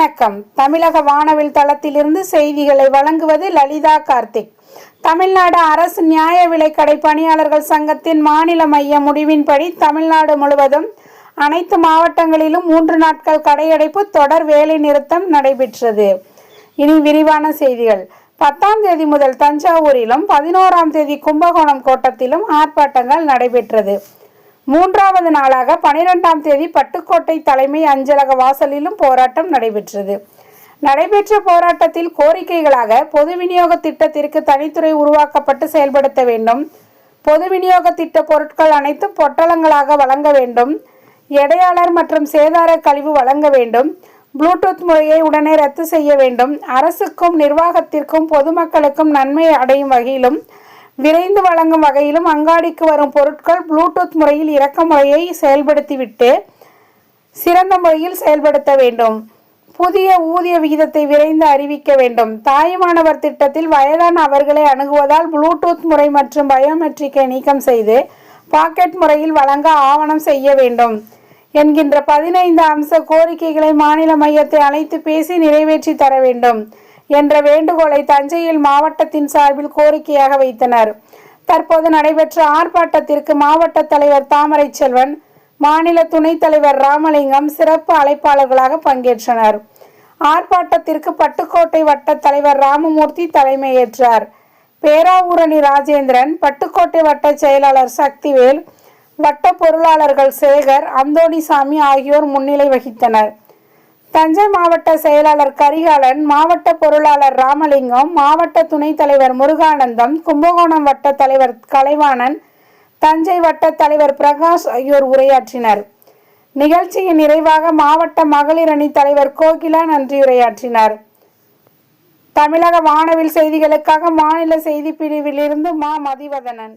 வணக்கம். தமிழக வானவில் தளத்திலிருந்து செய்திகளை வழங்குவது லலிதா கார்த்திக். தமிழ்நாடு அரசு நியாய விலைக்கடை பணியாளர்கள் சங்கத்தின் மாநில மைய முடிவின்படி தமிழ்நாடு முழுவதும் அனைத்து மாவட்டங்களிலும் 3 நாட்கள் கடையடைப்பு தொடர் வேலை நிறுத்தம் நடைபெற்றது. இனி விரிவான செய்திகள். 10ஆம் தேதி முதல் தஞ்சாவூரிலும் 11ஆம் தேதி கும்பகோணம் கோட்டத்திலும் ஆர்ப்பாட்டங்கள் நடைபெற்றது. 3வது நாளாக 12ஆம் தேதி பட்டுக்கோட்டை தலைமை அஞ்சலக வாசலிலும் போராட்டம் நடைபெற்றது. நடைபெற்ற போராட்டத்தில் கோரிக்கைகளாக பொது விநியோக திட்டத்திற்கு தனித்துறை உருவாக்கப்பட்டு செயல்படுத்த வேண்டும், பொது விநியோக திட்ட பொருட்கள் அனைத்தும் பொட்டலங்களாக வழங்க வேண்டும், எடையாளர் மற்றும் சேதார கழிவு வழங்க வேண்டும், ப்ளூடூத் முறையை உடனே ரத்து செய்ய வேண்டும், அரசுக்கும் நிர்வாகத்திற்கும் பொதுமக்களுக்கும் நன்மை அடையும் வகையிலும் விரைந்து வழங்கும் வகையிலும் அங்காடிக்கு வரும் பொருட்கள் ப்ளூடூத் முறையில் இறக்க முறையை செயல்படுத்திவிட்டு சிறந்த முறையில் செயல்படுத்த வேண்டும், புதிய ஊதிய விகிதத்தை விரைந்து அறிவிக்க வேண்டும், தாயுமானவர் திட்டத்தில் வயதான அவர்களை அணுகுவதால் ப்ளூடூத் முறை மற்றும் பயோமெட்ரிக்கை நீக்கம் செய்து பாக்கெட் முறையில் வழங்க ஆவணம் செய்ய வேண்டும் என்கின்ற 15 அம்ச கோரிக்கைகளை மாநில மையத்தை அழைத்து பேசி நிறைவேற்றி தர வேண்டும் என்ற வேண்டுகோளை தஞ்சையில் மாவட்டத்தின் சார்பில் கோரிக்கையாக வைத்தனர். தற்போது நடைபெற்ற ஆர்ப்பாட்டத்திற்கு மாவட்ட தலைவர் தாமரை செல்வன், மாநில துணைத் தலைவர் ராமலிங்கம் சிறப்பு அழைப்பாளர்களாக பங்கேற்றனர். ஆர்ப்பாட்டத்திற்கு பட்டுக்கோட்டை வட்ட தலைவர் ராமமூர்த்தி தலைமையேற்றார். பேராவூரணி ராஜேந்திரன், பட்டுக்கோட்டை வட்ட செயலாளர் சக்திவேல், வட்ட பொருளாளர்கள் சேகர், அந்தோணிசாமி ஆகியோர் முன்னிலை வகித்தனர். தஞ்சை மாவட்ட செயலாளர் கரிகாலன், மாவட்ட பொருளாளர் ராமலிங்கம், மாவட்ட துணைத் தலைவர் முருகானந்தம், கும்பகோணம் வட்ட தலைவர் கலைவாணன், தஞ்சை வட்ட தலைவர் பிரகாஷ் ஆகியோர் உரையாற்றினர். நிகழ்ச்சியின் நிறைவாக மாவட்ட மகளிர் அணி தலைவர் கோகிலா நன்றியுரையாற்றினார். தமிழக வானவில் செய்திகளுக்காக மாநில செய்தி பிரிவிலிருந்து மா மதிவதனன்.